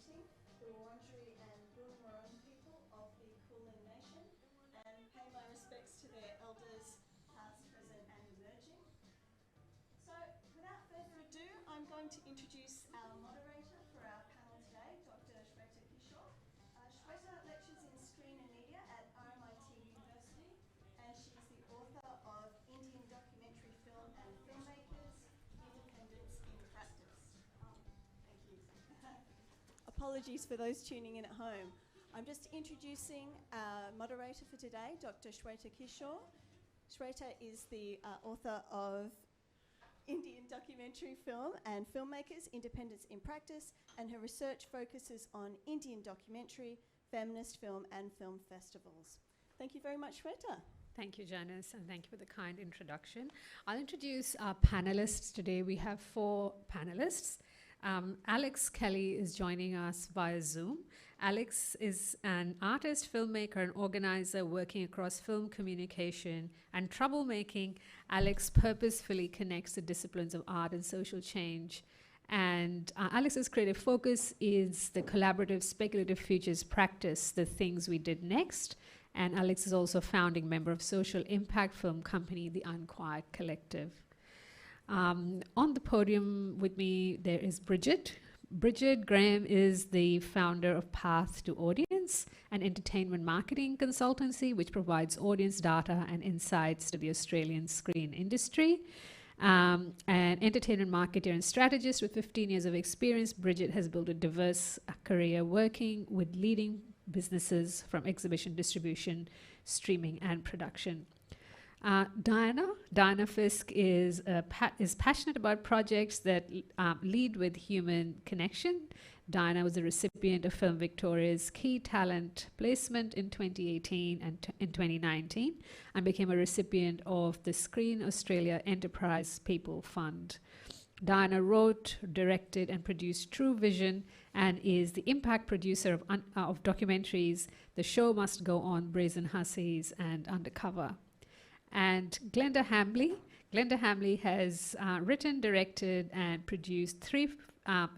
representing the Wurundjeri and Boonwurrung people of the Kulin Nation, and pay my respects to their elders, past, present and emerging. So without further ado, I'm going to introduce our moderator for our panel today, Dr. Shweta Kishore. Shweta lectures in screen and media at RMIT University, and she's the author of Indian Documentary Film and Filmmakers, Independence in Practice. Thank you. Apologies for those tuning in at home. I'm just introducing our moderator for today, Dr. Shweta Kishore. Shweta is the author of Indian Documentary Film and Filmmakers, Independence in Practice, and her research focuses on Indian documentary, feminist film and film festivals. Thank you very much, Shweta. Thank you, Janice, and thank you for the kind introduction. I'll introduce our panelists today. We have 4 panelists. Alex Kelly is joining us via Zoom. Alex is an artist, filmmaker, and organizer working across film communication and troublemaking. Alex purposefully connects the disciplines of art and social change. And Alex's creative focus is the collaborative speculative futures practice, The Things We Did Next. And Alex is also a founding member of social impact film company, The Unquiet Collective. On the podium with me, there is Bridget. Bridget Graham is the founder of Path to Audience, an entertainment marketing consultancy which provides audience data and insights to the Australian screen industry. An entertainment marketer and strategist with 15 years of experience, Bridget has built a diverse career working with leading businesses from exhibition distribution, streaming, and production. Diana Fisk is passionate about projects that lead with human connection. Diana was a recipient of Film Victoria's Key Talent Placement in 2018 and in 2019, and became a recipient of the Screen Australia Enterprise People Fund. Diana wrote, directed, and produced True Vision, and is the impact producer of documentaries The Show Must Go On, Brazen Hussies, and Undercover. And Glenda Hamley has written, directed, and produced 3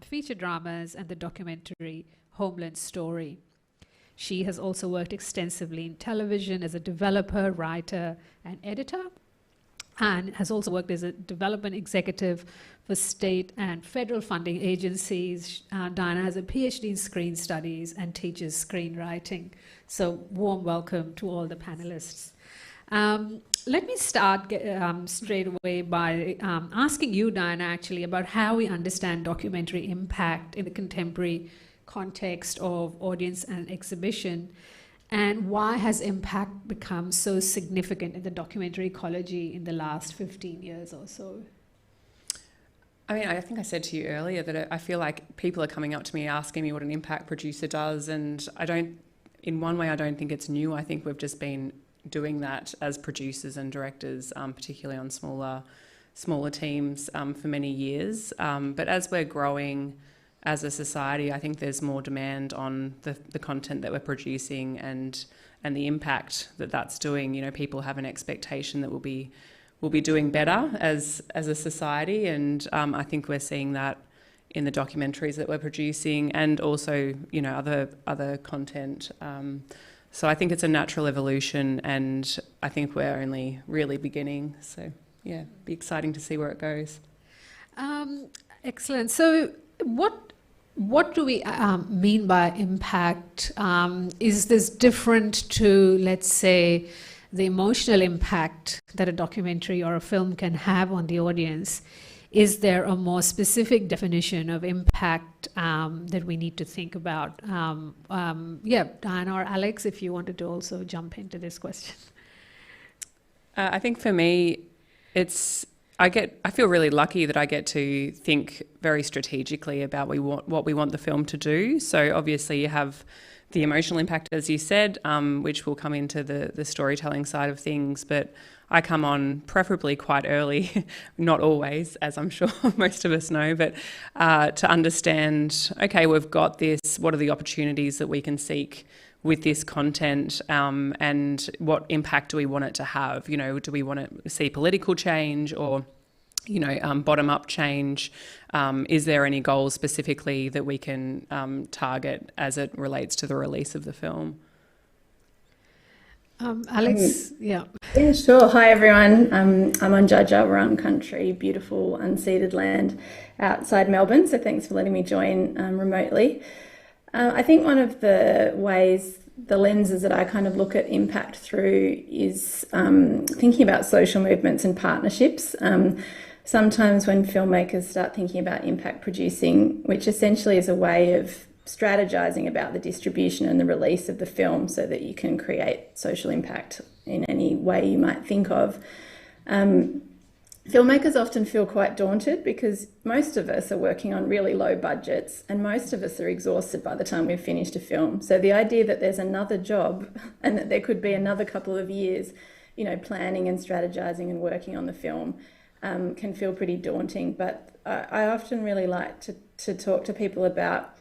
feature dramas and the documentary Homeland Story. She has also worked extensively in television as a developer, writer, and editor, and has also worked as a development executive for state and federal funding agencies. Diana has a PhD in screen studies and teaches screenwriting. So warm welcome to all the panelists. Let me start straight away by asking you, Diana, actually, about how we understand documentary impact in the contemporary context of audience and exhibition, and why has impact become so significant in the documentary ecology in the last 15 years or so? I mean, I think I said to you earlier that I feel like people are coming up to me asking me what an impact producer does, and in one way, I don't think it's new. I think we've just been doing that as producers and directors, particularly on smaller teams for many years. But as we're growing as a society, I think there's more demand on the content that we're producing and the impact that that's doing. You know, people have an expectation that we'll be doing better as a society, and I think we're seeing that in the documentaries that we're producing, and also, you know, other content. So I think it's a natural evolution, and I think we're only really beginning. So yeah, be exciting to see where it goes. Excellent. So what do we mean by impact? Is this different to, let's say, the emotional impact that a documentary or a film can have on the audience? Is there a more specific definition of impact that we need to think about? Diana or Alex, if you wanted to also jump into this question. I think for me, I feel really lucky that I get to think very strategically about what we want the film to do. So obviously you have the emotional impact, as you said, which will come into the storytelling side of things, but I come on preferably quite early, not always, as I'm sure most of us know, but to understand, okay, we've got this, what are the opportunities that we can seek with this content, and what impact do we want it to have? You know, do we want to see political change, or bottom-up change? Is there any goals specifically that we can target as it relates to the release of the film? Alex, yeah. Yeah, sure. Hi, everyone. I'm on Judja Wurrung country, beautiful unceded land outside Melbourne. So thanks for letting me join remotely. I think one of the ways, the lenses that I kind of look at impact through is thinking about social movements and partnerships. Sometimes when filmmakers start thinking about impact producing, which essentially is a way of strategizing about the distribution and the release of the film so that you can create social impact in any way you might think of. Filmmakers often feel quite daunted because most of us are working on really low budgets and most of us are exhausted by the time we've finished a film. So the idea that there's another job and that there could be another couple of years, planning and strategizing and working on the film can feel pretty daunting. But I often really like to talk to people about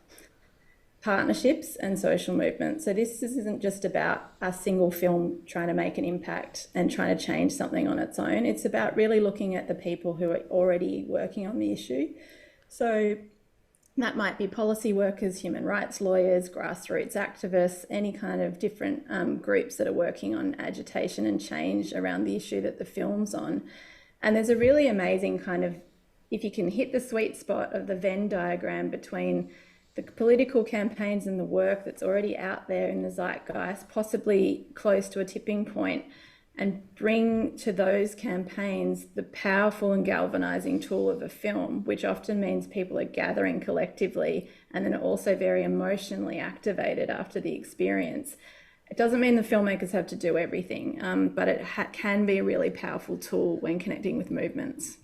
partnerships and social movements. So this isn't just about a single film trying to make an impact and trying to change something on its own. It's about really looking at the people who are already working on the issue. So that might be policy workers, human rights lawyers, grassroots activists, any kind of different groups that are working on agitation and change around the issue that the film's on. And there's a really amazing kind of, if you can hit the sweet spot of the Venn diagram between the political campaigns and the work that's already out there in the zeitgeist, possibly close to a tipping point, and bring to those campaigns the powerful and galvanizing tool of a film, which often means people are gathering collectively and then are also very emotionally activated after the experience. It doesn't mean the filmmakers have to do everything, but it can be a really powerful tool when connecting with movements.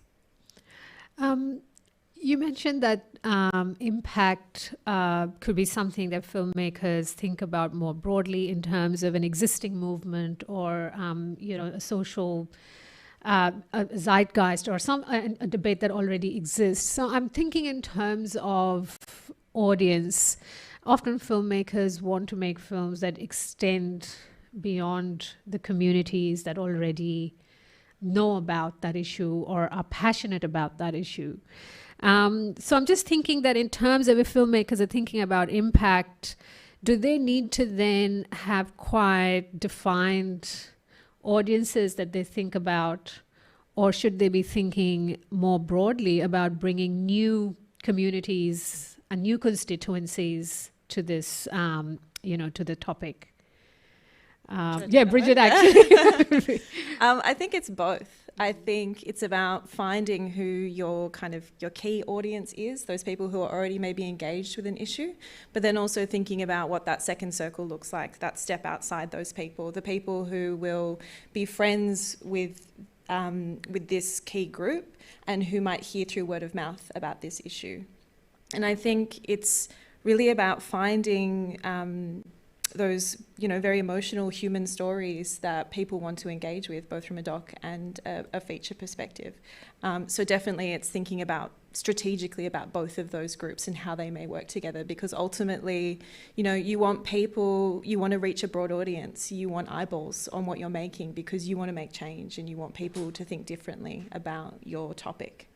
You mentioned that impact could be something that filmmakers think about more broadly in terms of an existing movement or, a social a zeitgeist or a debate that already exists. So I'm thinking in terms of audience. Often filmmakers want to make films that extend beyond the communities that already know about that issue or are passionate about that issue. So I'm just thinking that in terms of if filmmakers are thinking about impact, do they need to then have quite defined audiences that they think about, or should they be thinking more broadly about bringing new communities and new constituencies to this, to the topic? Bridget, actually. I think it's both. I think it's about finding who your key audience is, those people who are already maybe engaged with an issue, but then also thinking about what that second circle looks like, that step outside those people, the people who will be friends with this key group and who might hear through word of mouth about this issue. And I think it's really about finding those, very emotional human stories that people want to engage with, both from a doc and a feature perspective. So definitely it's thinking about strategically about both of those groups and how they may work together, because ultimately, you want to reach a broad audience, you want eyeballs on what you're making because you want to make change and you want people to think differently about your topic.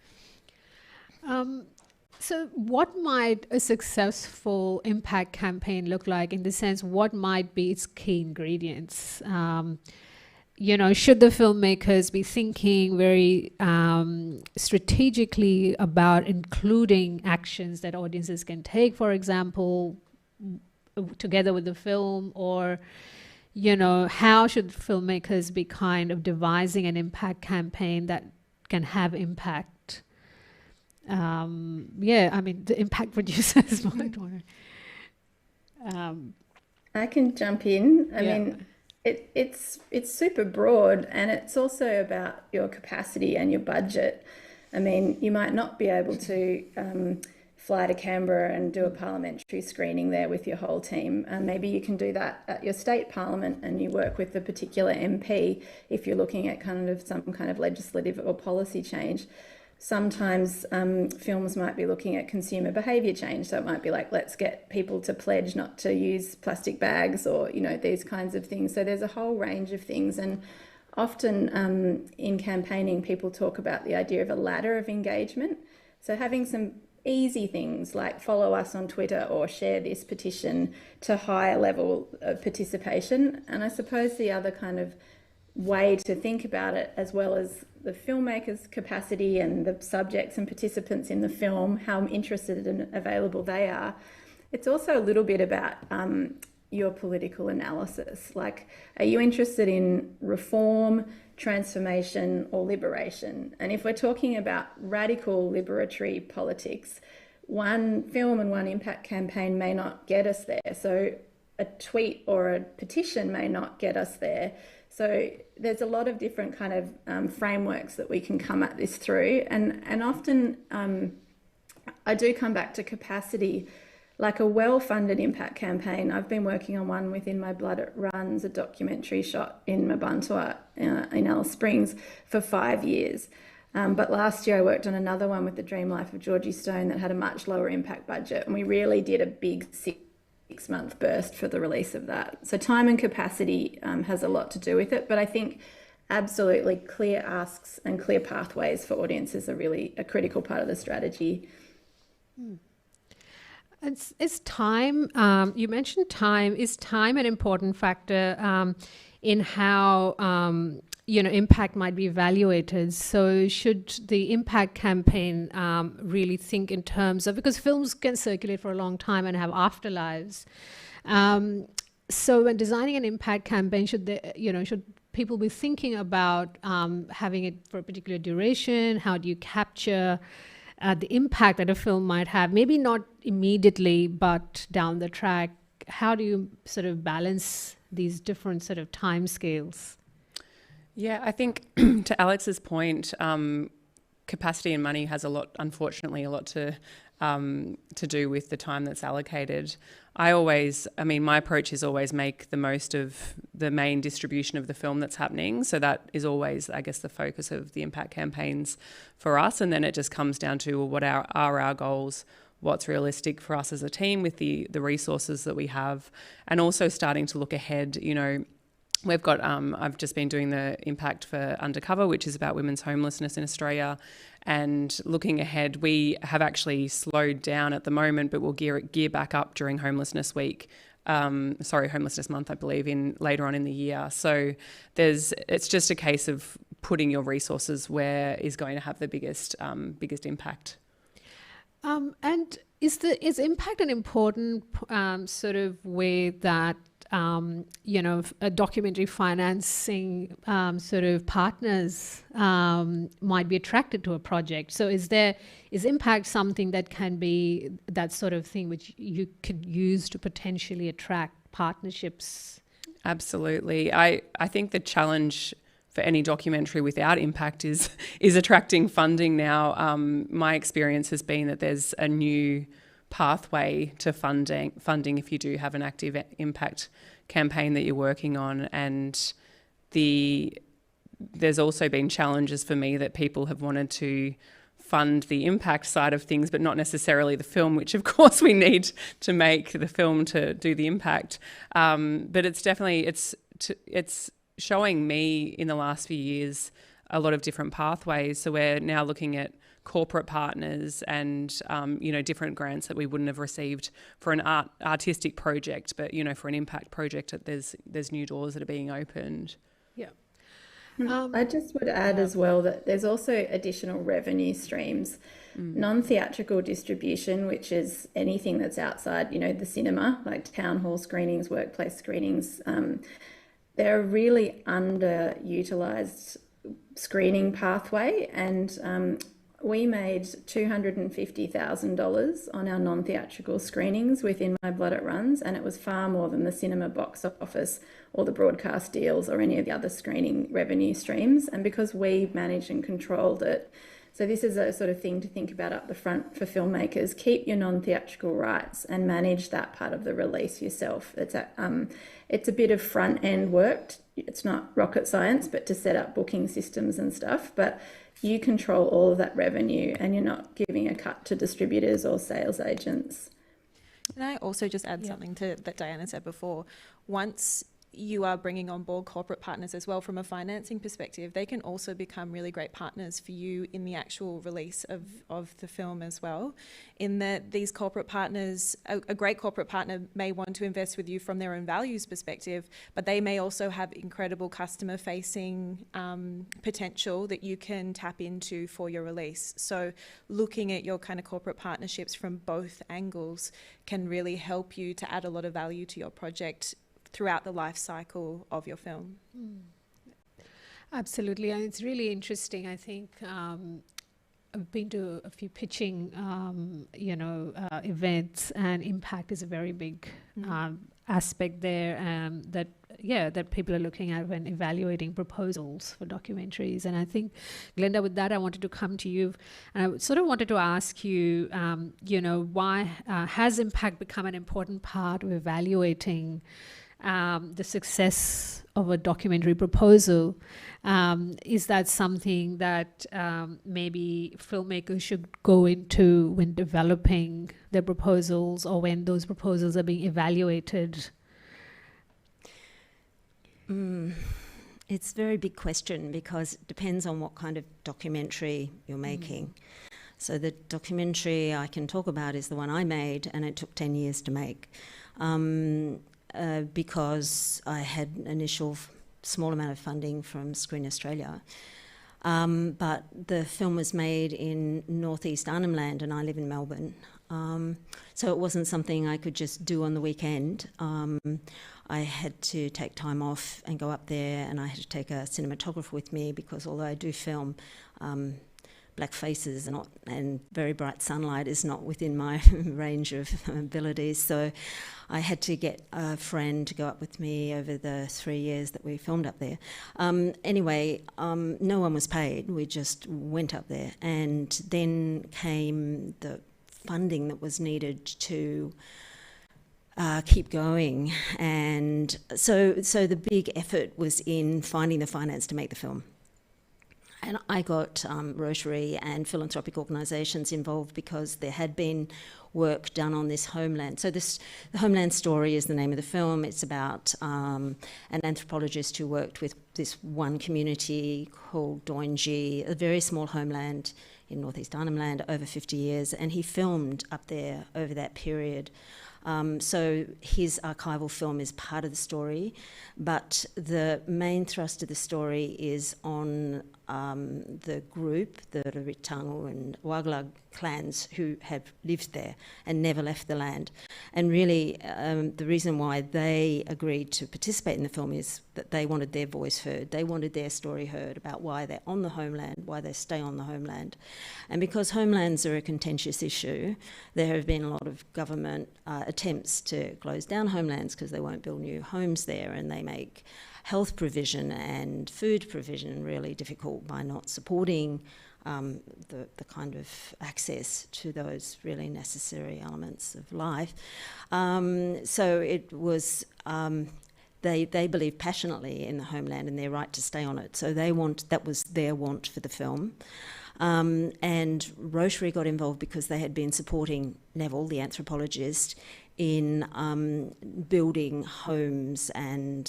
So what might a successful impact campaign look like, in the sense, what might be its key ingredients? Should the filmmakers be thinking very strategically about including actions that audiences can take, for example, together with the film, or, how should filmmakers be kind of devising an impact campaign that can have impact? The impact producers might want to. I can jump in. I mean, it's super broad, and it's also about your capacity and your budget. I mean, you might not be able to fly to Canberra and do a parliamentary screening there with your whole team. And maybe you can do that at your state parliament and you work with the particular MP if you're looking at some kind of legislative or policy change. Sometimes films might be looking at consumer behaviour change. So it might be like, let's get people to pledge not to use plastic bags, or, these kinds of things. So there's a whole range of things. And often in campaigning, people talk about the idea of a ladder of engagement. So having some easy things like follow us on Twitter or share this petition to higher level of participation. And I suppose the other kind of way to think about it, as well as the filmmaker's capacity and the subjects and participants in the film, how interested and available they are, it's also a little bit about your political analysis. Like, are you interested in reform, transformation, or liberation? And if we're talking about radical liberatory politics, one film and one impact campaign may not get us there. So a tweet or a petition may not get us there. So there's a lot of different kind of frameworks that we can come at this through. And often I do come back to capacity. Like a well-funded impact campaign, I've been working on one within My Blood It Runs, a documentary shot in Mabuntua in Alice Springs for 5 years. But last year I worked on another one with The Dream Life of Georgie Stone that had a much lower impact budget, and we really did a big 6-month burst for the release of that. So time and capacity has a lot to do with it, but I think absolutely clear asks and clear pathways for audiences are really a critical part of the strategy. Is time, you mentioned time, is time an important factor in how, impact might be evaluated? So should the impact campaign really think in terms of, because films can circulate for a long time and have afterlives. So when designing an impact campaign, should people be thinking about having it for a particular duration? How do you capture the impact that a film might have, maybe not immediately, but down the track? How do you sort of balance these different sort of time scales? Yeah, I think to Alex's point, capacity and money has unfortunately a lot to do with the time that's allocated. My approach is always make the most of the main distribution of the film that's happening. So that is always, I guess, the focus of the impact campaigns for us. And then it just comes down to what are our goals, what's realistic for us as a team with the resources that we have, and also starting to look ahead. We've got, I've just been doing the impact for Undercover, which is about women's homelessness in Australia. And looking ahead, we have actually slowed down at the moment, but we'll gear back up during Homelessness Week. Homelessness Month, I believe, later on in the year. So it's just a case of putting your resources where is going to have the biggest impact. And is impact an important sort of way that a documentary financing sort of partners might be attracted to a project? So is impact something that can be that sort of thing which you could use to potentially attract partnerships? Absolutely. I think the challenge for any documentary without impact is attracting funding now. My experience has been that there's a new pathway to funding if you do have an active impact campaign that you're working on, and there's also been challenges for me that people have wanted to fund the impact side of things but not necessarily the film, which of course we need to make the film to do the impact, but it's definitely it's showing me in the last few years a lot of different pathways. So we're now looking at corporate partners and different grants that we wouldn't have received for an artistic project, but for an impact project, there's new doors that are being opened. Yeah. I just would add as well that there's also additional revenue streams, non-theatrical distribution, which is anything that's outside the cinema, like town hall screenings, workplace screenings. They're a really underutilised screening pathway, and we made $250,000 on our non-theatrical screenings within My Blood It Runs, and it was far more than the cinema box office or the broadcast deals or any of the other screening revenue streams. And because we managed and controlled it, so this is a sort of thing to think about up the front for filmmakers. Keep your non-theatrical rights and manage that part of the release yourself. It's a bit of front-end work. It's not rocket science, but to set up booking systems and stuff. But you control all of that revenue and you're not giving a cut to distributors or sales agents. Can I also just add something to that Diana said before? Once you are bringing on board corporate partners as well from a financing perspective, they can also become really great partners for you in the actual release of the film as well, in that these corporate partners, a great corporate partner may want to invest with you from their own values perspective, but they may also have incredible customer facing potential that you can tap into for your release. So looking at your kind of corporate partnerships from both angles can really help you to add a lot of value to your project throughout the life cycle of your film. Absolutely, and it's really interesting. I think I've been to a few pitching, events, and impact is a very big aspect there. That people are looking at when evaluating proposals for documentaries. And I think, Glenda, with that, I wanted to come to you, and I sort of wanted to ask you, why has impact become an important part of evaluating the success of a documentary proposal? Is that something that maybe filmmakers should go into when developing their proposals, or when those proposals are being evaluated? It's a very big question, because it depends on what kind of documentary you're making. So the documentary I can talk about is the one I made, and it took 10 years to make. Because I had initial small amount of funding from Screen Australia. But the film was made in northeast Arnhem Land, and I live in Melbourne. So it wasn't something I could just do on the weekend. I had to take time off and go up there, and I had to take a cinematographer with me, because although I do film, black faces and very bright sunlight is not within my range of abilities. So I had to get a friend to go up with me over the 3 years that we filmed up there. Anyway, no one was paid. We just went up there, and then came the funding that was needed to keep going. And so the big effort was in finding the finance to make the film. And I got Rotary and philanthropic organisations involved, because there had been work done on this homeland. So the Homeland Story is the name of the film. It's about an anthropologist who worked with this one community called Doinji, a very small homeland in northeast Arnhem Land, over 50 years, and he filmed up there over that period. So his archival film is part of the story, but the main thrust of the story is on the group, the Ritangu and Wagalag clans, who have lived there and never left the land. And really, the reason why they agreed to participate in the film is that they wanted their voice heard. They wanted their story heard about why they're on the homeland, why they stay on the homeland. And because homelands are a contentious issue, there have been a lot of government attempts to close down homelands, because they won't build new homes there, and they make health provision and food provision really difficult by not supporting the kind of access to those really necessary elements of life. So it was, they believe passionately in the homeland and their right to stay on it. So that was their want for the film. And Rotary got involved because they had been supporting Neville, the anthropologist, in building homes and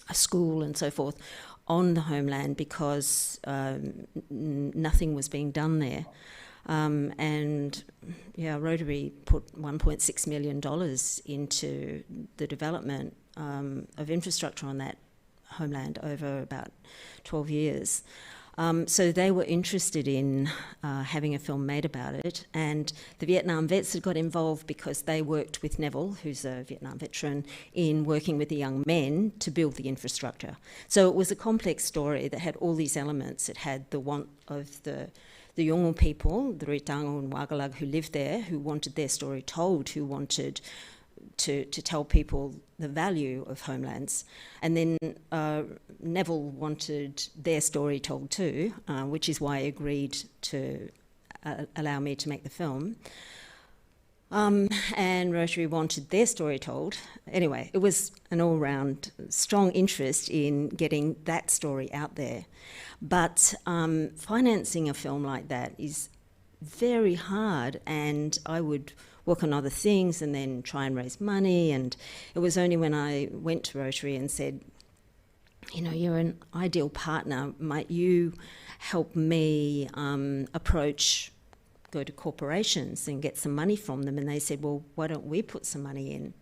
a school and so forth on the homeland, because nothing was being done there. Rotary put $1.6 million into the development of infrastructure on that homeland over about 12 years. So they were interested in having a film made about it, and the Vietnam vets had got involved because they worked with Neville, who's a Vietnam veteran, in working with the young men to build the infrastructure. So it was a complex story that had all these elements. It had the want of the Yolngu people, the Ritangu and Wagalag who lived there, who wanted their story told, who wanted to tell people the value of homelands. And then Neville wanted their story told too, which is why he agreed to allow me to make the film. And Rotary wanted their story told. Anyway, it was an all-round strong interest in getting that story out there. But financing a film like that is very hard, and I would work on other things and then try and raise money. And it was only when I went to Rotary and said, you know, you're an ideal partner, might you help me go to corporations and get some money from them? And they said, well, why don't we put some money in?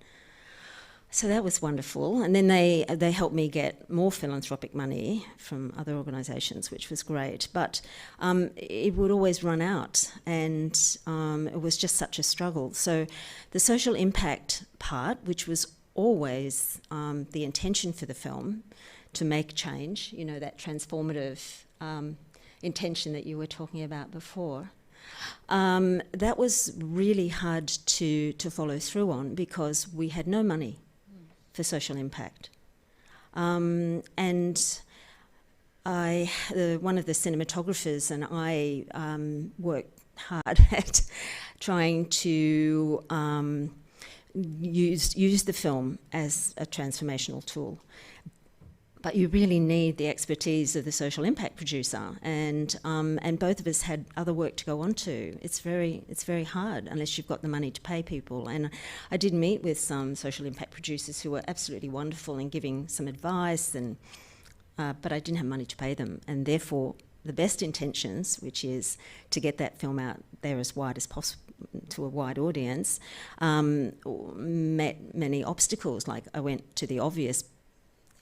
So that was wonderful. And then they helped me get more philanthropic money from other organisations, which was great. But it would always run out, and it was just such a struggle. So the social impact part, which was always the intention for the film, to make change, you know, that transformative intention that you were talking about before, that was really hard to follow through on because we had no money for social impact. And one of the cinematographers and I worked hard at trying to use the film as a transformational tool. But you really need the expertise of the social impact producer, and both of us had other work to go on to. It's very hard unless you've got the money to pay people. And I did meet with some social impact producers who were absolutely wonderful in giving some advice, but I didn't have money to pay them, and therefore the best intentions, which is to get that film out there as wide as possible to a wide audience, met many obstacles. Like I went to the obvious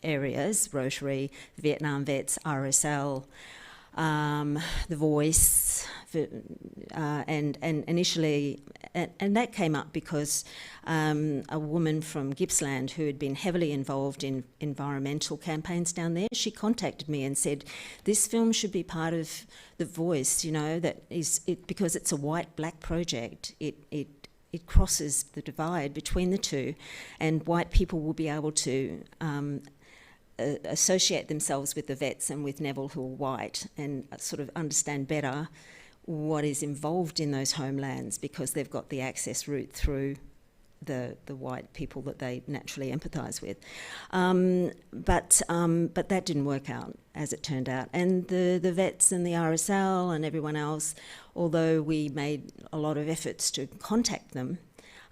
areas, Rotary, Vietnam Vets, RSL, The Voice, and initially, and that came up because a woman from Gippsland who had been heavily involved in environmental campaigns down there, she contacted me and said, this film should be part of The Voice, you know, that is it, because it's a white-black project, it crosses the divide between the two, and white people will be able to associate themselves with the vets and with Neville, who are white, and sort of understand better what is involved in those homelands because they've got the access route through the white people that they naturally empathise with. But that didn't work out, as it turned out. And the vets and the RSL and everyone else, although we made a lot of efforts to contact them,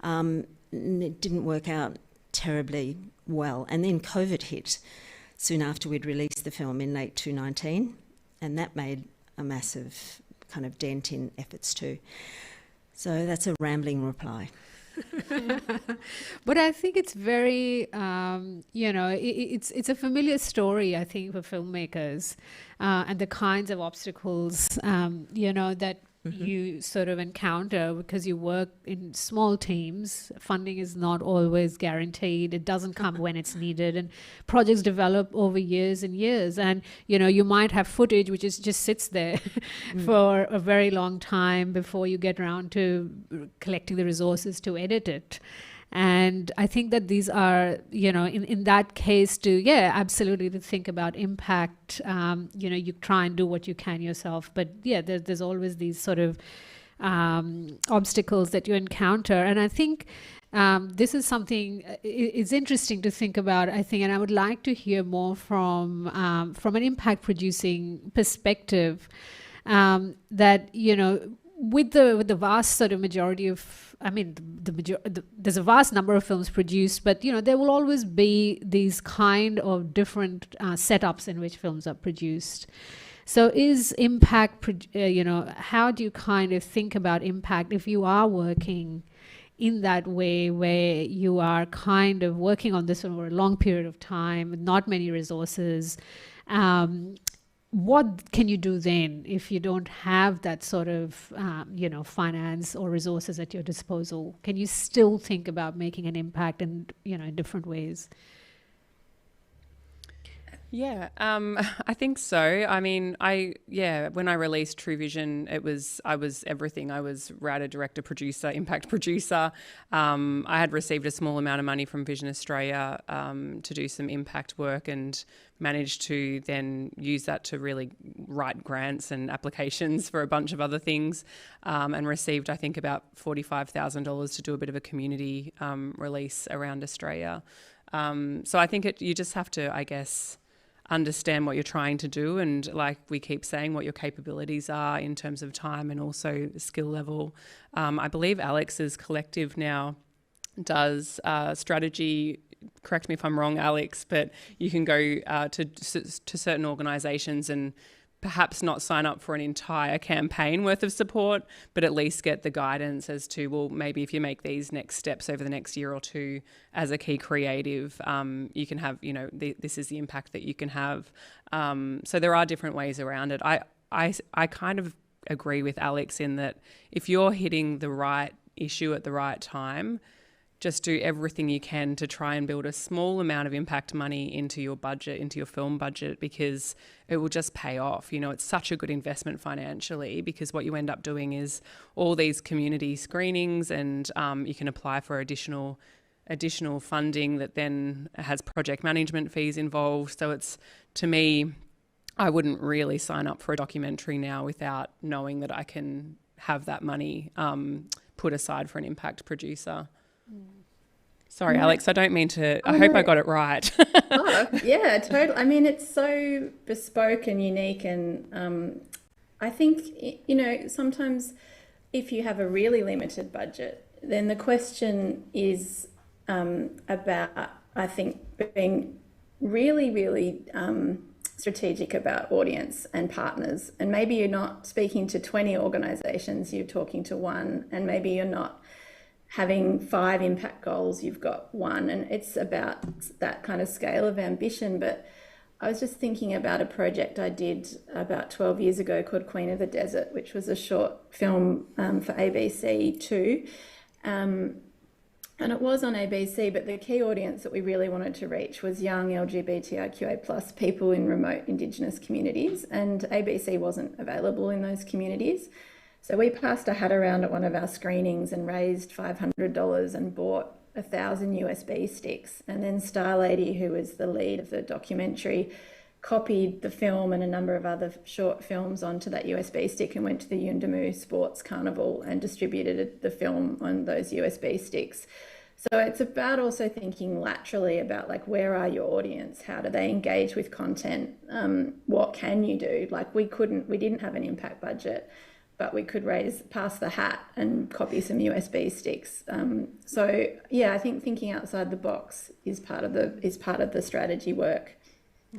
it didn't work out terribly well. And then COVID hit soon after we'd released the film in late 2019, and that made a massive kind of dent in efforts too. So that's a rambling reply. But I think it's very, it's a familiar story, I think, for filmmakers, and the kinds of obstacles, that you sort of encounter because you work in small teams. Funding is not always guaranteed. It doesn't come when it's needed, and projects develop over years and years. And, you might have footage which just sits there for a very long time before you get around to collecting the resources to edit it. And I think that these are, in that case absolutely to think about impact, you try and do what you can yourself. But there's always these sort of obstacles that you encounter. And I think this is something, it's interesting to think about, I think, and I would like to hear more from an impact producing perspective, that, with the vast sort of majority of, there's a vast number of films produced, but there will always be these kind of different setups in which films are produced. So is impact, how do you kind of think about impact if you are working in that way, where you are kind of working on this over a long period of time with not many resources? What can you do then if you don't have that sort of, finance or resources at your disposal? Can you still think about making an impact in different ways? Yeah, I think so. I mean, when I released True Vision, I was everything. I was writer, director, producer, impact producer. I had received a small amount of money from Vision Australia to do some impact work, and managed to then use that to really write grants and applications for a bunch of other things, and received, I think, about $45,000 to do a bit of a community release around Australia. So I think you just have to, I guess, understand what you're trying to do, and like we keep saying, what your capabilities are in terms of time and also skill level. I believe Alex's collective now does strategy. Correct me if I'm wrong, Alex, but you can go to certain organisations and perhaps not sign up for an entire campaign worth of support, but at least get the guidance as to, well, maybe if you make these next steps over the next year or two as a key creative, you can have, this is the impact that you can have. So there are different ways around it. I kind of agree with Alex in that if you're hitting the right issue at the right time, just do everything you can to try and build a small amount of impact money into your budget, into your film budget, because it will just pay off. It's such a good investment financially, because what you end up doing is all these community screenings, and you can apply for additional funding that then has project management fees involved. So it's, to me, I wouldn't really sign up for a documentary now without knowing that I can have that money put aside for an impact producer. Sorry, Alex, I don't mean to... I hope I got it right. Oh, yeah, totally. I mean, it's so bespoke and unique, and I think, sometimes if you have a really limited budget, then the question is about, I think, being really, really strategic about audience and partners. And maybe you're not speaking to 20 organisations, you're talking to one, and maybe you're not having 5 impact goals, you've got 1, and it's about that kind of scale of ambition. But I was just thinking about a project I did about 12 years ago called Queen of the Desert, which was a short film for ABC too. And it was on ABC, but the key audience that we really wanted to reach was young LGBTIQA plus people in remote Indigenous communities, and ABC wasn't available in those communities. So we passed a hat around at one of our screenings and raised $500 and bought 1,000 USB sticks. And then Star Lady, who was the lead of the documentary, copied the film and a number of other short films onto that USB stick and went to the Yuendamu Sports Carnival and distributed the film on those USB sticks. So it's about also thinking laterally about, like, where are your audience? How do they engage with content? What can you do? Like, we didn't have an impact budget, but we could pass the hat and copy some USB sticks. So yeah, I think thinking outside the box is part of the strategy work.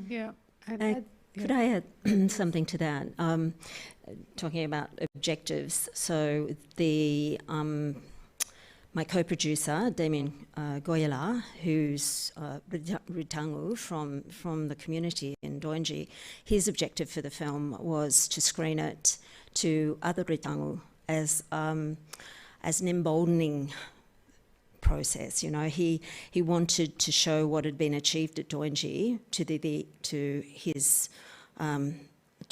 Yeah. Could I add something to that? Talking about objectives. So my co-producer, Damien Goyala, who's Ritangu from the community in Doinji, his objective for the film was to screen it to other Ritangu as an emboldening process. He wanted to show what had been achieved at Doinji to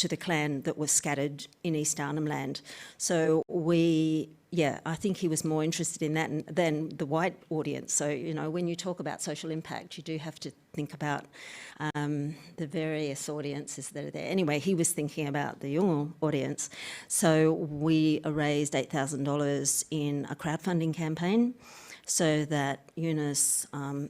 the clan that was scattered in East Arnhem Land. So I think he was more interested in that than the white audience. So, when you talk about social impact, you do have to think about the various audiences that are there. Anyway, he was thinking about the Yolngu audience. So we raised $8,000 in a crowdfunding campaign so that Eunice,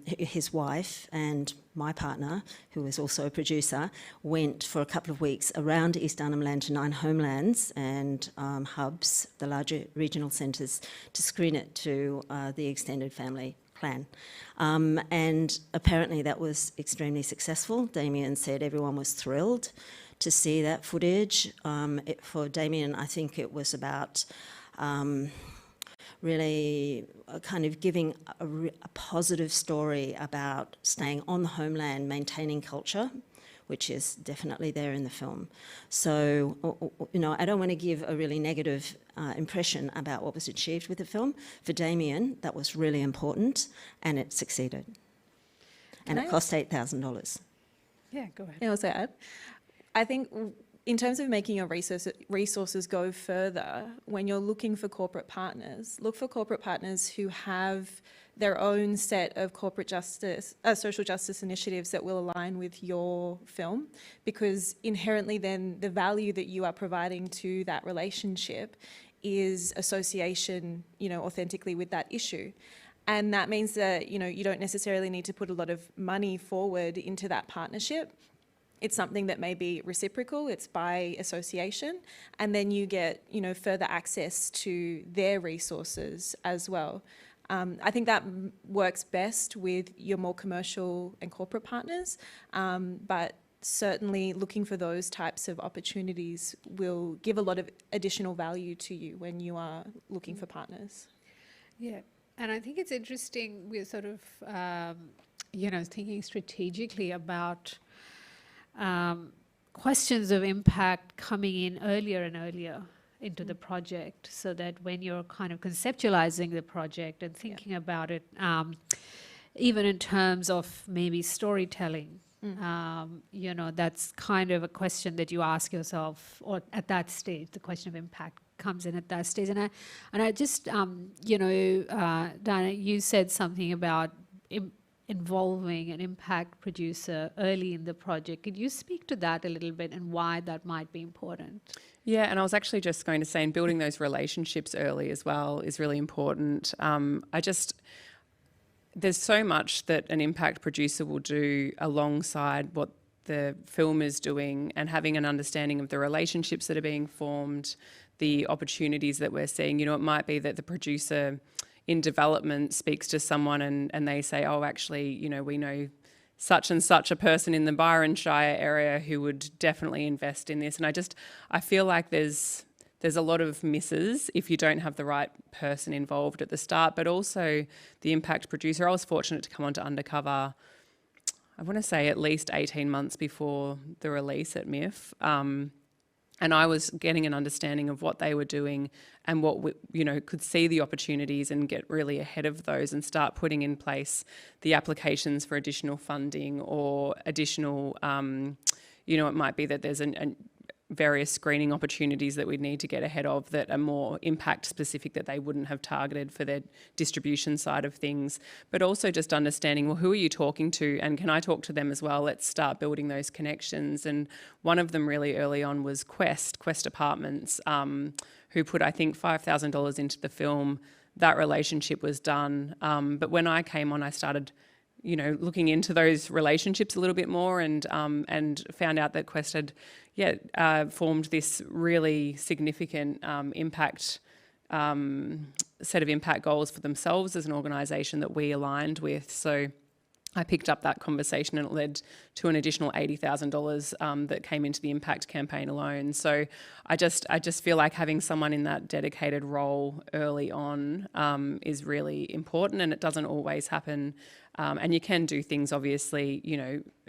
his wife, and my partner, who is also a producer, went for a couple of weeks around East Arnhem Land to 9 homelands and hubs, the larger regional centres, to screen it to the extended family clan. And apparently that was extremely successful. Damien said everyone was thrilled to see that footage. For Damien, I think it was about really kind of giving a positive story about staying on the homeland, maintaining culture, which is definitely there in the film. So, I don't want to give a really negative impression about what was achieved with the film. For Damien, that was really important, and it succeeded. And it cost $8,000. Yeah, go ahead. Can I also add? I think in terms of making your resources go further, when you're looking for corporate partners, look for corporate partners who have their own set of social justice initiatives that will align with your film, because inherently then the value that you are providing to that relationship is association, authentically with that issue. And that means that, you don't necessarily need to put a lot of money forward into that partnership. it's something that may be reciprocal, it's by association, and then you get, you know, further access to their resources as well. I think that works best with your more commercial and corporate partners, but certainly looking for those types of opportunities will give a lot of additional value to you when you are looking for partners. Yeah, and I think it's interesting, we're sort of, thinking strategically about questions of impact coming in earlier and earlier into the project, so that when you're kind of conceptualizing the project and thinking about it, even in terms of maybe storytelling, that's kind of a question that you ask yourself, or at that stage, the question of impact comes in at that stage. And I just, Diana, you said something about involving an impact producer early in the project. Could you speak to that a little bit and why that might be important? Yeah, and I was actually just going to say, and building those relationships early as well is really important. There's so much that an impact producer will do alongside what the film is doing, and having an understanding of the relationships that are being formed, the opportunities that we're seeing. You know, it might be that the producer in development speaks to someone and they say, oh, actually, you know, we know such and such a person in the Byron Shire area who would definitely invest in this. And I feel like there's a lot of misses if you don't have the right person involved at the start, but also the impact producer. I was fortunate to come onto Undercover, I want to say at least 18 months before the release at MIF. And I was getting an understanding of what they were doing and what could see the opportunities and get really ahead of those and start putting in place the applications for additional funding or additional, it might be that there's various screening opportunities that we'd need to get ahead of that are more impact specific, that they wouldn't have targeted for their distribution side of things. But also just understanding, well, who are you talking to, and can I talk to them as well? Let's start building those connections. And one of them really early on was Quest Apartments, who put, I think, $5,000 into the film. That relationship was done. But when I came on, I started looking into those relationships a little bit more, and found out that Quest had formed this really significant impact set of impact goals for themselves as an organisation that we aligned with. So I picked up that conversation, and it led to an additional $80,000 that came into the impact campaign alone. So I just feel like having someone in that dedicated role early on is really important, and it doesn't always happen. And you can do things, obviously,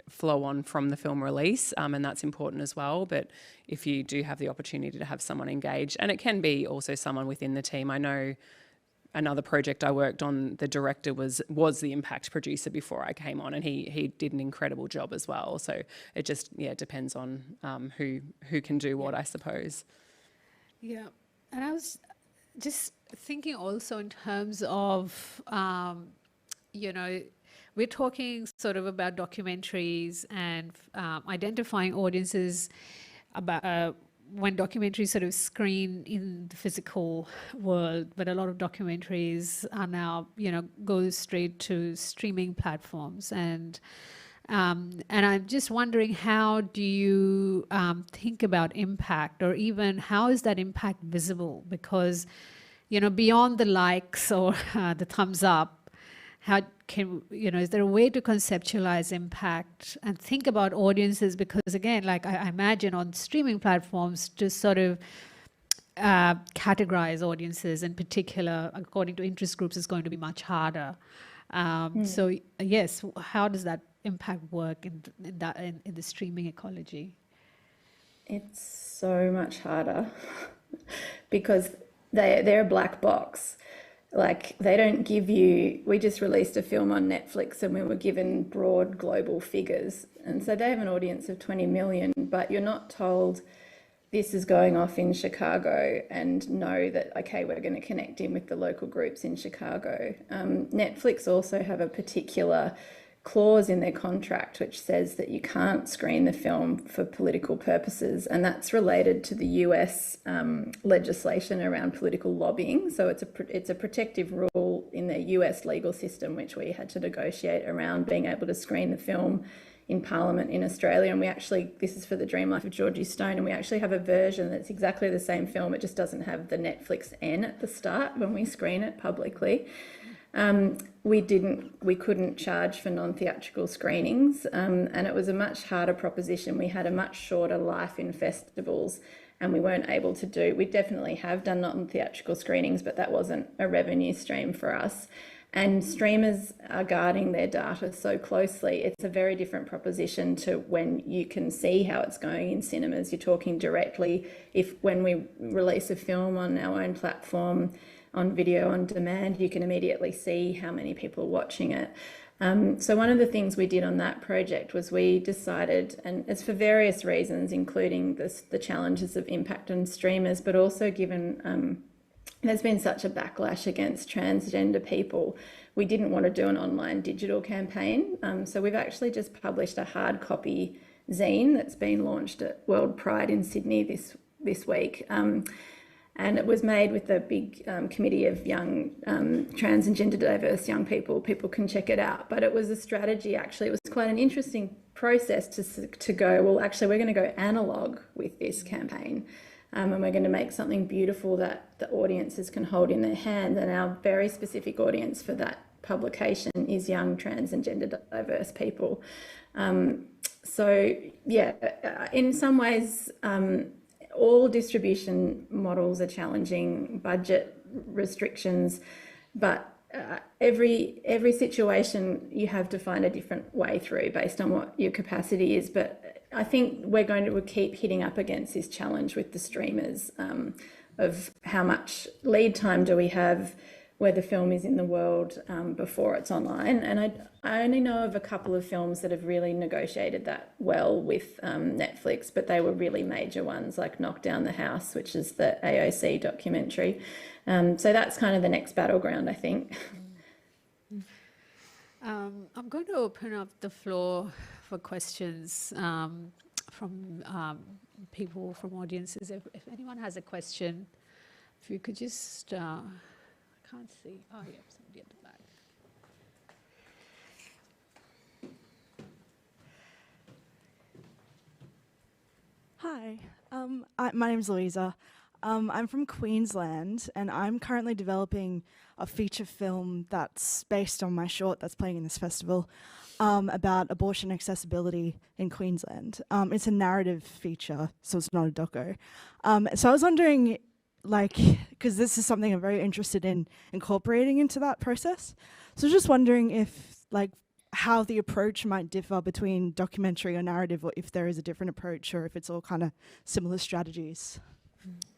flow on from the film release, and that's important as well. But if you do have the opportunity to have someone engaged, and it can be also someone within the team. I know another project I worked on, the director was the impact producer before I came on, and he did an incredible job as well. So it just depends on who can do what, I suppose. Yeah, and I was just thinking also in terms of we're talking sort of about documentaries and identifying audiences about when documentaries sort of screen in the physical world, but a lot of documentaries are now, go straight to streaming platforms. And I'm just wondering, how do you think about impact, or even how is that impact visible? Because, beyond the likes or the thumbs up, how can, is there a way to conceptualize impact and think about audiences? Because again, like I imagine on streaming platforms, to sort of categorize audiences in particular according to interest groups is going to be much harder. So yes, how does that impact work in the streaming ecology? It's so much harder because they're a black box. Like, they don't give you, we just released a film on Netflix and we were given broad global figures. And so they have an audience of 20 million, but you're not told this is going off in Chicago and know that, okay, we're going to connect in with the local groups in Chicago. Netflix also have a particular clause in their contract which says that you can't screen the film for political purposes, and that's related to the US legislation around political lobbying. So it's a protective rule in the US legal system which we had to negotiate around being able to screen the film in Parliament in Australia, and this is for The Dream Life of Georgie Stone, and we actually have a version that's exactly the same film. It just doesn't have the Netflix N at the start when we screen it publicly. We couldn't charge for non-theatrical screenings, and it was a much harder proposition. We had a much shorter life in festivals, and we weren't able to we definitely have done non-theatrical screenings, but that wasn't a revenue stream for us. And streamers are guarding their data so closely. It's a very different proposition to when you can see how it's going in cinemas. You're talking directly. When we release a film on our own platform, on video on demand, you can immediately see how many people are watching it. So one of the things we did on that project was we decided, and it's for various reasons, including the challenges of impact on streamers, but also given there's been such a backlash against transgender people, we didn't want to do an online digital campaign. So we've actually just published a hard copy zine that's been launched at World Pride in Sydney this week. And it was made with a big committee of young trans and gender diverse young people. People can check it out. But it was a strategy, actually. It was quite an interesting process to go, well, actually, we're going to go analogue with this campaign. And we're going to make something beautiful that the audiences can hold in their hand. And our very specific audience for that publication is young trans and gender diverse people. So, yeah, in some ways, all distribution models are challenging, budget restrictions, but every situation you have to find a different way through based on what your capacity is. But I think we're going to keep hitting up against this challenge with the streamers of how much lead time do we have where the film is in the world before it's online. And I only know of a couple of films that have really negotiated that well with Netflix, but they were really major ones, like Knock Down the House, which is the AOC documentary. So that's kind of the next battleground, I think. I'm going to open up the floor for questions from people, from audiences. If anyone has a question, if you could just... I can't see. Oh, yeah, somebody at the back. Hi, my name's Louisa. I'm from Queensland, and I'm currently developing a feature film that's based on my short that's playing in this festival about abortion accessibility in Queensland. It's a narrative feature, so it's not a doco. So I was wondering, because this is something I'm very interested in incorporating into that process. So just wondering if, how the approach might differ between documentary or narrative, or if there is a different approach, or if it's all kind of similar strategies.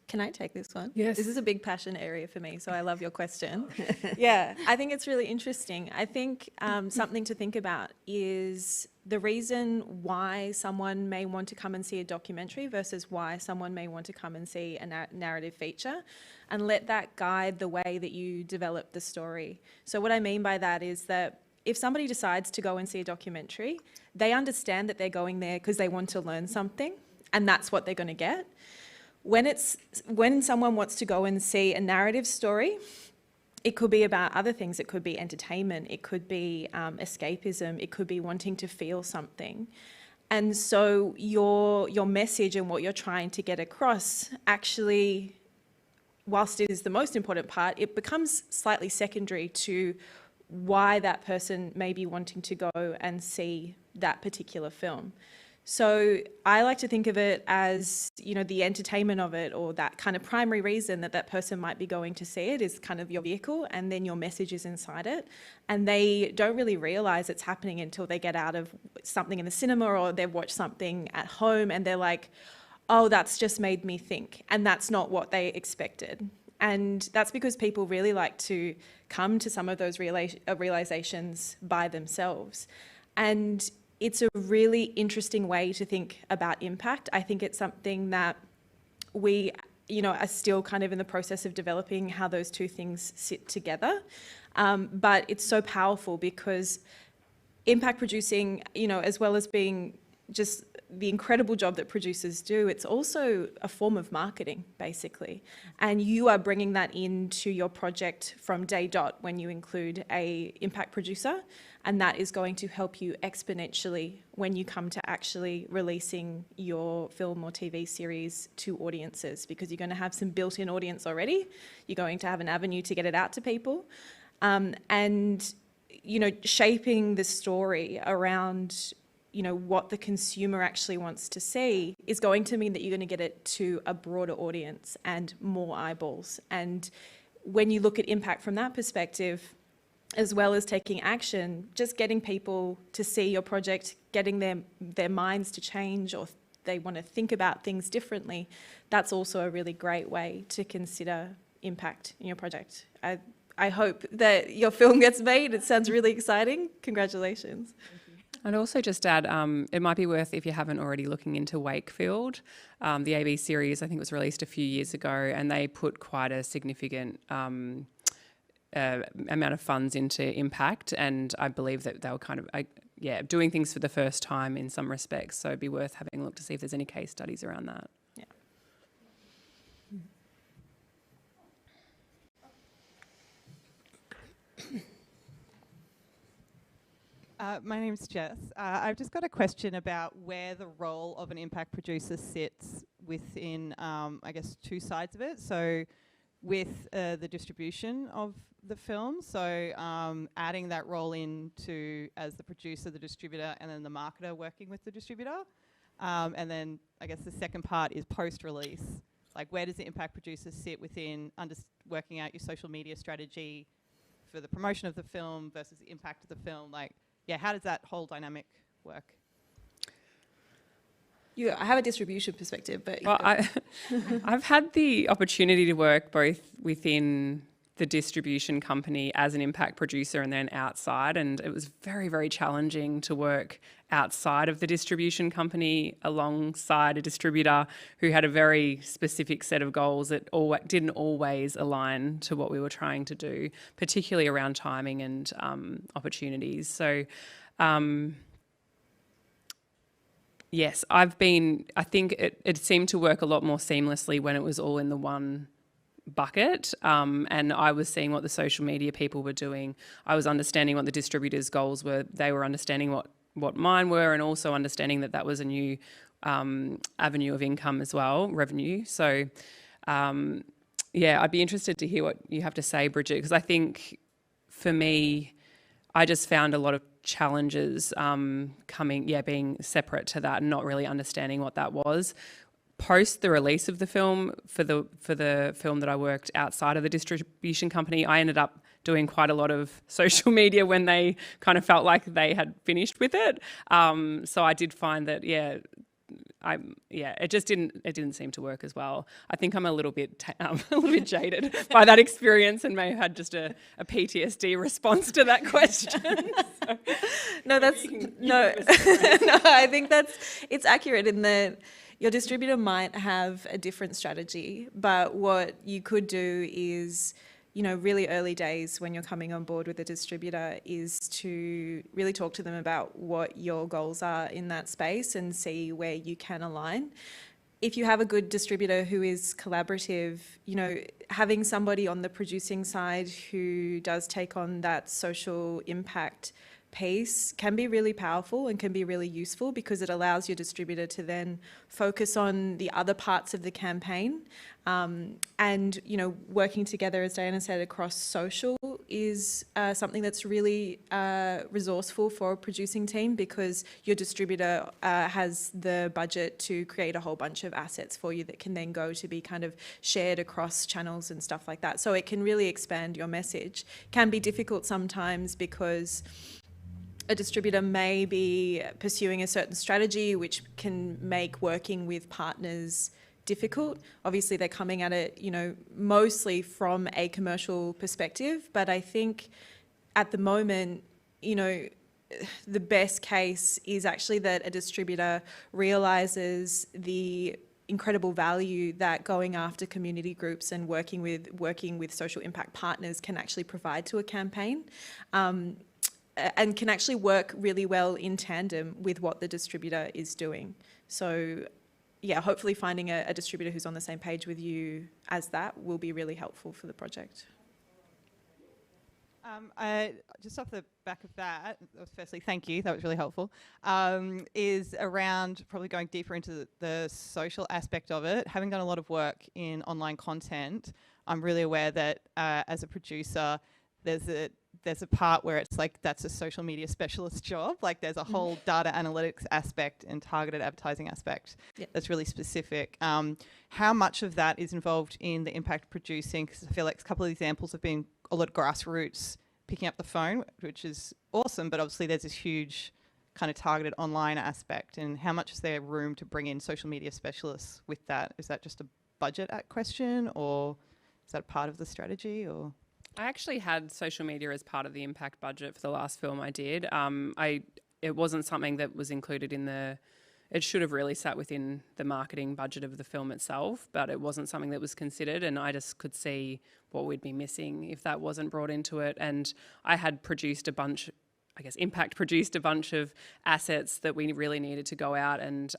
Can I take this one? Yes. This is a big passion area for me, so I love your question. Yeah, I think it's really interesting. I think something to think about is the reason why someone may want to come and see a documentary versus why someone may want to come and see a narrative feature, and let that guide the way that you develop the story. So what I mean by that is that if somebody decides to go and see a documentary, they understand that they're going there because they want to learn something, and that's what they're going to get. When someone wants to go and see a narrative story, it could be about other things. It could be entertainment. It could be escapism. It could be wanting to feel something. And so your message and what you're trying to get across actually, whilst it is the most important part, it becomes slightly secondary to why that person may be wanting to go and see that particular film. So I like to think of it as, the entertainment of it, or that kind of primary reason that person might be going to see it is kind of your vehicle, and then your message is inside it. And they don't really realise it's happening until they get out of something in the cinema, or they've watched something at home and they're like, oh, that's just made me think. And that's not what they expected. And that's because people really like to come to some of those realizations by themselves. And it's a really interesting way to think about impact. I think it's something that we, are still kind of in the process of developing how those two things sit together. But it's so powerful because impact producing, as well as being just the incredible job that producers do, it's also a form of marketing, basically. And you are bringing that into your project from day dot when you include a impact producer, and that is going to help you exponentially when you come to actually releasing your film or TV series to audiences, because you're going to have some built-in audience already. You're going to have an avenue to get it out to people. And, you know, shaping the story around, you know, what the consumer actually wants to see is going to mean that you're going to get it to a broader audience and more eyeballs. And when you look at impact from that perspective, as well as taking action, just getting people to see your project, getting their minds to change, or they want to think about things differently, that's also a really great way to consider impact in your project. I hope that your film gets made. It sounds really exciting. Congratulations. I'd also just add, it might be worth, if you haven't already, looking into Wakefield. The AB series, I think, was released a few years ago, and they put quite a significant amount of funds into impact, and I believe that they were kind of, doing things for the first time in some respects, so it'd be worth having a look to see if there's any case studies around that. Yeah. My name's Jess. I've just got a question about where the role of an impact producer sits within, I guess, two sides of it. So with the distribution of the film, so adding that role into as the producer, the distributor, and then the marketer working with the distributor. And then I guess the second part is post-release. Like, where does the impact producer sit within working out your social media strategy for the promotion of the film versus the impact of the film? Like, yeah, how does that whole dynamic work? I have a distribution perspective, but... Well, I've had the opportunity to work both within the distribution company as an impact producer and then outside, and it was very, very challenging to work outside of the distribution company alongside a distributor who had a very specific set of goals that didn't always align to what we were trying to do, particularly around timing and opportunities. So yes, I think it seemed to work a lot more seamlessly when it was all in the one bucket, and I was seeing what the social media people were doing. I was understanding what the distributors' goals were. They were understanding what mine were, and also understanding that was a new avenue of income as well, revenue. So I'd be interested to hear what you have to say, Bridget, because I think for me, I just found a lot of challenges being separate to that and not really understanding what that was. Post the release of the film, for the film that I worked outside of the distribution company, I ended up doing quite a lot of social media when they kind of felt like they had finished with it. So I did find that it just didn't seem to work as well. I think I'm a little bit jaded by that experience and may have had just a PTSD response to that question. No, I think it's accurate in that your distributor might have a different strategy, but what you could do is, really early days when you're coming on board with a distributor is to really talk to them about what your goals are in that space and see where you can align. If you have a good distributor who is collaborative, having somebody on the producing side who does take on that social impact piece can be really powerful and can be really useful, because it allows your distributor to then focus on the other parts of the campaign. And working together, as Diana said, across social is something that's really resourceful for a producing team, because your distributor has the budget to create a whole bunch of assets for you that can then go to be kind of shared across channels and stuff like that. So it can really expand your message. Can be difficult sometimes because a distributor may be pursuing a certain strategy, which can make working with partners difficult. Obviously, they're coming at it, mostly from a commercial perspective. But I think at the moment, the best case is actually that a distributor realizes the incredible value that going after community groups and working with social impact partners can actually provide to a campaign. and can actually work really well in tandem with what the distributor is doing. So yeah, hopefully finding a distributor who's on the same page with you as that will be really helpful for the project. Just off the back of that, firstly, thank you, that was really helpful, is around probably going deeper into the social aspect of it. Having done a lot of work in online content, I'm really aware that as a producer, there's a part where it's like that's a social media specialist job. Like there's a whole data analytics aspect and targeted advertising aspect that's really specific. How much of that is involved in the impact producing? Because I feel like a couple of examples have been a lot of grassroots picking up the phone, which is awesome, but obviously there's this huge kind of targeted online aspect. And how much is there room to bring in social media specialists with that? Is that just a budget question, or is that part of the strategy? Or I actually had social media as part of the impact budget for the last film I did. It wasn't something that was included in it should have really sat within the marketing budget of the film itself, but it wasn't something that was considered, and I just could see what we'd be missing if that wasn't brought into it. And I had produced Impact produced a bunch of assets that we really needed to go out, and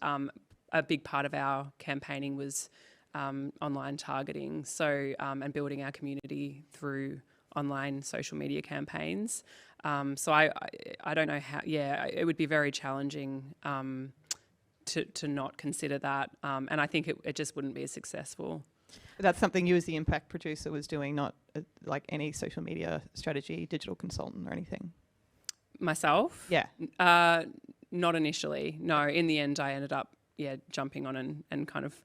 a big part of our campaigning was online targeting, so and building our community through online social media campaigns. So I don't know how. Yeah, it would be very challenging to not consider that, and I think it just wouldn't be as successful. that's something you as the impact producer was doing, not like any social media strategy, digital consultant or anything? Myself? Yeah. Not initially. No, in the end I ended up jumping on and kind of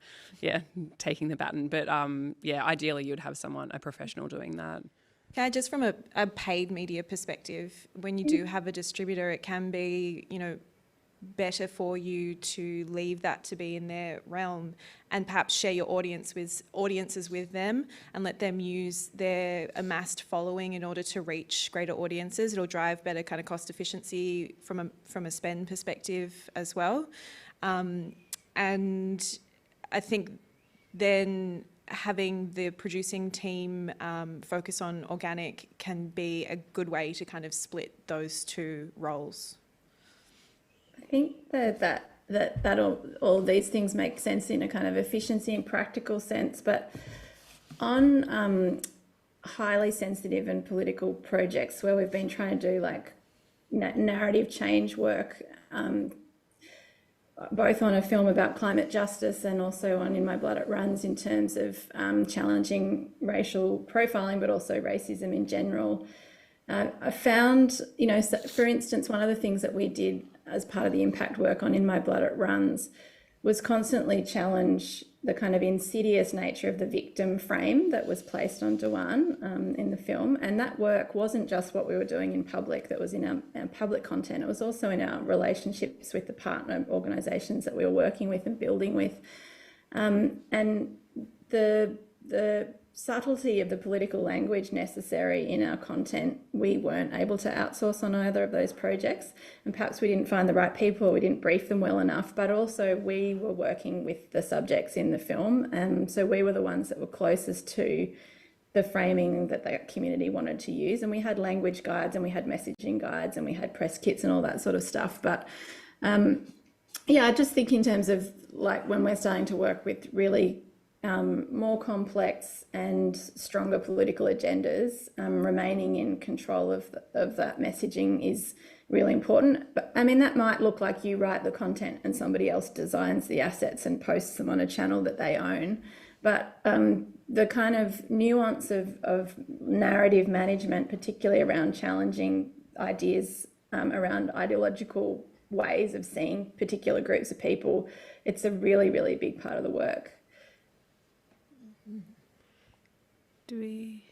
taking the baton. But ideally you'd have a professional doing that. Yeah, just from a paid media perspective, when you do have a distributor, it can be, better for you to leave that to be in their realm and perhaps share your audiences with them and let them use their amassed following in order to reach greater audiences. It'll drive better kind of cost efficiency from a spend perspective as well. And I think then having the producing team focus on organic can be a good way to kind of split those two roles. I think that all these things make sense in a kind of efficiency and practical sense, but on highly sensitive and political projects where we've been trying to do like narrative change work, both on a film about climate justice and also on In My Blood It Runs in terms of challenging racial profiling, but also racism in general. I found, for instance, one of the things that we did as part of the impact work on In My Blood It Runs was constantly challenge the kind of insidious nature of the victim frame that was placed on Dewan in the film. And that work wasn't just what we were doing in public, that was in our public content. It was also in our relationships with the partner organisations that we were working with and building with. And the subtlety of the political language necessary in our content, we weren't able to outsource on either of those projects. And perhaps we didn't find the right people, we didn't brief them well enough, but also we were working with the subjects in the film. And so we were the ones that were closest to the framing that the community wanted to use. And we had language guides and we had messaging guides and we had press kits and all that sort of stuff. But I just think in terms of like when we're starting to work with really more complex and stronger political agendas, remaining in control of that messaging is really important. But I mean, that might look like you write the content and somebody else designs the assets and posts them on a channel that they own. But the kind of nuance of narrative management, particularly around challenging ideas around ideological ways of seeing particular groups of people, it's a really, really big part of the work. Do we...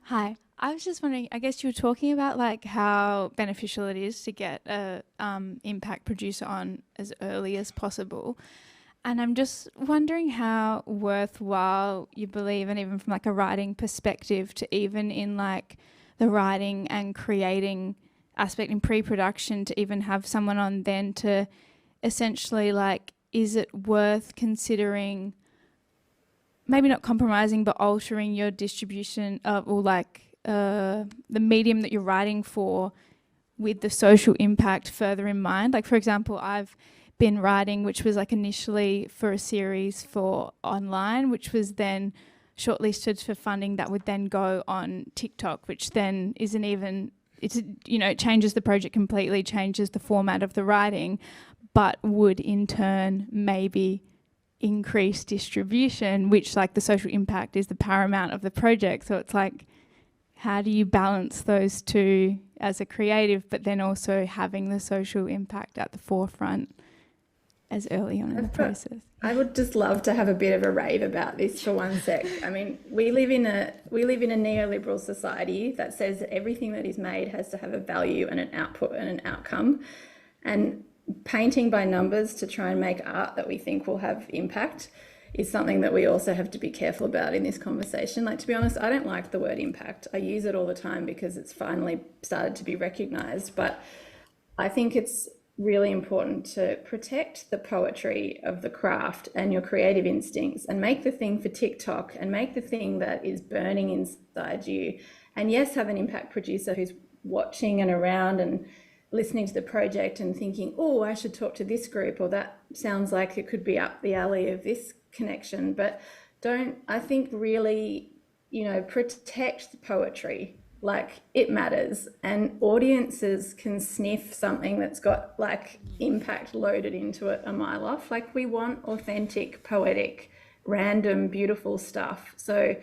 Hi. I was just wondering, I guess you were talking about like how beneficial it is to get a impact producer on as early as possible. And I'm just wondering how worthwhile you believe, and even from like a writing perspective, to even in like the writing and creating aspect in pre-production, to even have someone on then to essentially like, is it worth considering maybe not compromising, but altering your distribution or the medium that you're writing for with the social impact further in mind. Like, for example, I've been writing, which was like initially for a series for online, which was then shortlisted for funding that would then go on TikTok, which then isn't even, it's, you know, it changes the project completely, changes the format of the writing, but would in turn maybe increase distribution, which, like, the social impact is the paramount of the project. So it's like, how do you balance those two as a creative, but then also having the social impact at the forefront as early on in the process? I would just love to have a bit of a rave about this for one sec. I mean, we live in a neoliberal society that says that everything that is made has to have a value and an output and an outcome. And painting by numbers to try and make art that we think will have impact is something that we also have to be careful about in this conversation. Like, to be honest, I don't like the word impact. I use it all the time because it's finally started to be recognised. But I think it's really important to protect the poetry of the craft and your creative instincts, and make the thing for TikTok and make the thing that is burning inside you. And yes, have an impact producer who's watching and around and listening to the project and thinking, oh, I should talk to this group, or that sounds like it could be up the alley of this connection. But don't, I think, really, you know, protect the poetry. Like, it matters, and audiences can sniff something that's got like impact loaded into it a mile off. Like, we want authentic, poetic, random, beautiful stuff. So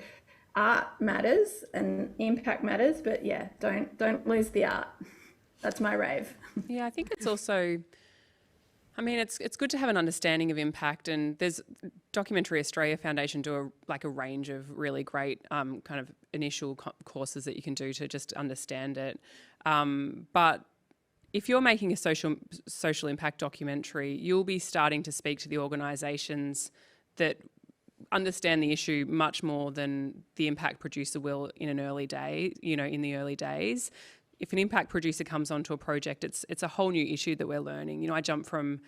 art matters and impact matters, but yeah, don't lose the art. That's my rave. Yeah, I think it's also, I mean, it's good to have an understanding of impact, and there's Documentary Australia Foundation do a range of really great kind of initial courses that you can do to just understand it. But if you're making a social impact documentary, you'll be starting to speak to the organisations that understand the issue much more than the impact producer will in the early days. If an impact producer comes onto a project, it's a whole new issue that we're learning. You know, I jumped from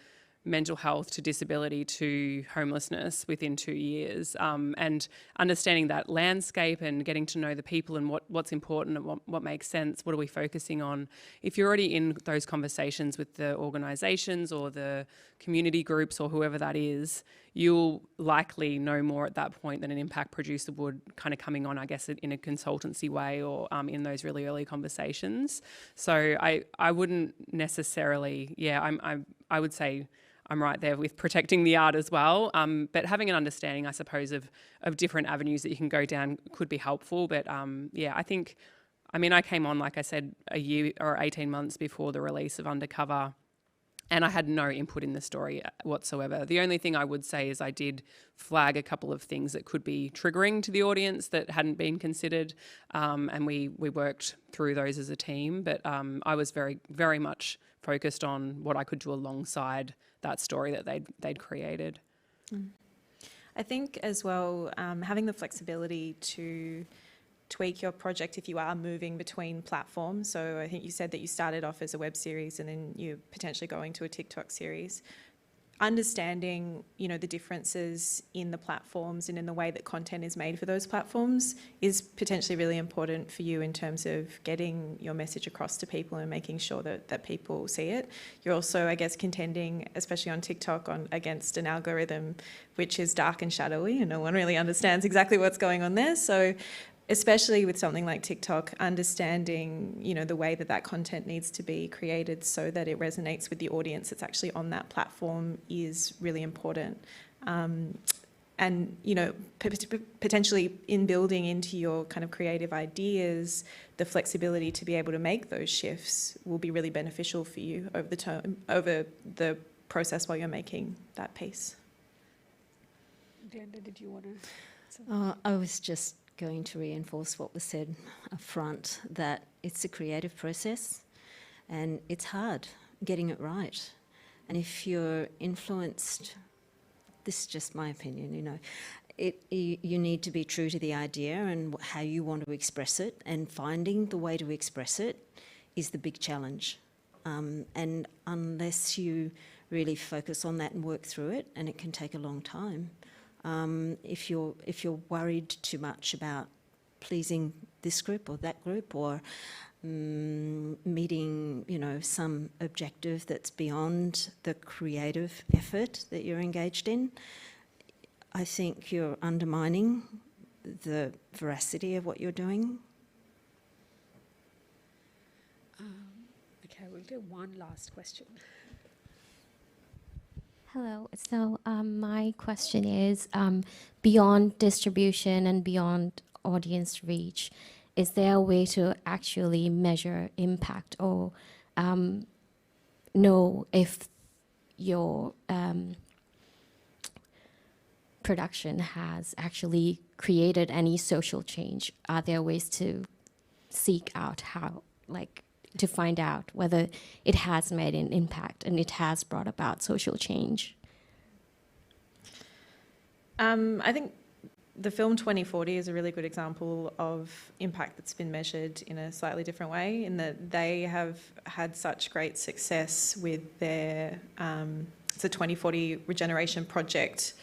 mental health to disability to homelessness within 2 years, and understanding that landscape and getting to know the people and what's important and what makes sense, what are we focusing on. If you're already in those conversations with the organisations or the community groups or whoever that is, you'll likely know more at that point than an impact producer would, kind of coming on, I guess, in a consultancy way or in those really early conversations. So I wouldn't necessarily, I would say I'm right there with protecting the art as well. But having an understanding, I suppose, of different avenues that you can go down could be helpful. But I think, I mean, I came on, like I said, a year or 18 months before the release of Undercover, and I had no input in the story whatsoever. The only thing I would say is I did flag a couple of things that could be triggering to the audience that hadn't been considered, and we worked through those as a team. But I was very, very much focused on what I could do alongside that story that they'd created. I think as well, having the flexibility to tweak your project if you are moving between platforms. So I think you said that you started off as a web series and then you're potentially going to a TikTok series. Understanding, you know, the differences in the platforms and in the way that content is made for those platforms is potentially really important for you in terms of getting your message across to people and making sure that people see it. You're also, I guess, contending, especially on TikTok, against an algorithm which is dark and shadowy and no one really understands exactly what's going on there. So especially with something like TikTok, understanding, you know, the way that content needs to be created so that it resonates with the audience that's actually on that platform is really important. And, you know, potentially in building into your kind of creative ideas, the flexibility to be able to make those shifts will be really beneficial for you over the process while you're making that piece. Glenda, did you want to? I was just going to reinforce what was said up front, that it's a creative process and it's hard getting it right. And if you're influenced, this is just my opinion, you know, you need to be true to the idea and how you want to express it, and finding the way to express it is the big challenge. And unless you really focus on that and work through it, and it can take a long time, If you're worried too much about pleasing this group or that group, or meeting, some objective that's beyond the creative effort that you're engaged in, I think you're undermining the veracity of what you're doing. Okay, we'll do one last question. Hello. So my question is, beyond distribution and beyond audience reach, is there a way to actually measure impact or know if your production has actually created any social change? Are there ways to seek out how, to find out whether it has made an impact and it has brought about social change? I think the film 2040 is a really good example of impact that's been measured in a slightly different way, in that they have had such great success with their it's a 2040 regeneration project,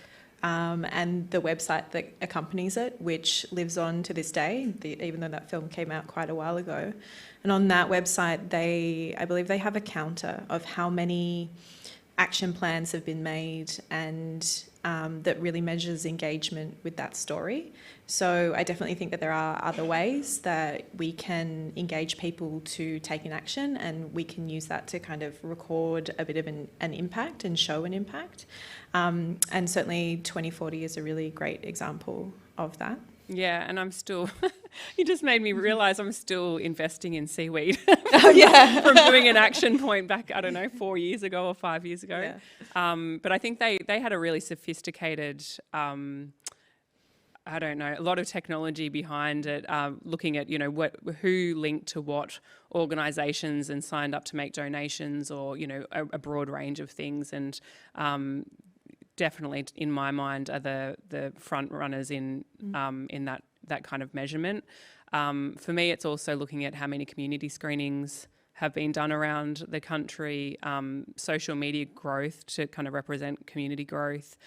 and the website that accompanies it, which lives on to this day, even though that film came out quite a while ago. And on that website, I believe they have a counter of how many action plans have been made, and that really measures engagement with that story. So I definitely think that there are other ways that we can engage people to take an action, and we can use that to kind of record a bit of an impact and show an impact. And certainly 2040 is a really great example of that. Yeah, and I'm still, you just made me realise I'm still investing in seaweed from doing an action point back, 4 years ago or 5 years ago. Yeah. But I think they had a really sophisticated, a lot of technology behind it, looking at, who linked to what organisations and signed up to make donations, or, a broad range of things. And definitely, in my mind, are the front runners in that kind of measurement. For me, it's also looking at how many community screenings have been done around the country, social media growth to kind of represent community growth,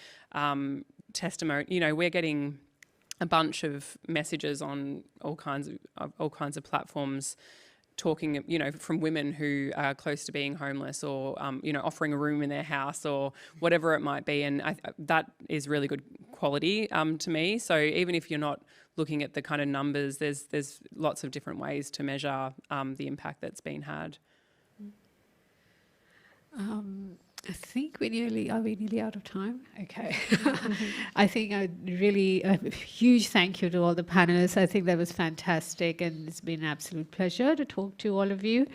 testimony. We're getting a bunch of messages on all kinds of platforms, talking, from women who are close to being homeless, or, offering a room in their house, or whatever it might be. And that is really good quality to me. So even if you're not looking at the kind of numbers, there's lots of different ways to measure the impact that's been had. I think are we nearly out of time? Okay. I think a huge thank you to all the panelists. I think that was fantastic, and it's been an absolute pleasure to talk to all of you.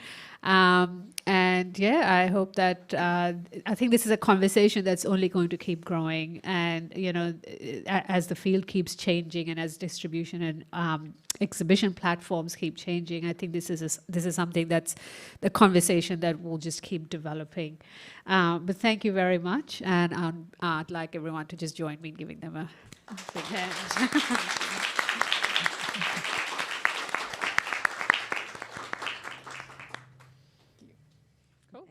And I hope that, I think this is a conversation that's only going to keep growing. And, as the field keeps changing, and as distribution and exhibition platforms keep changing, I think this is something that's the conversation that will just keep developing. But thank you very much. And I'd like everyone to just join me in giving them a big hand. Cool.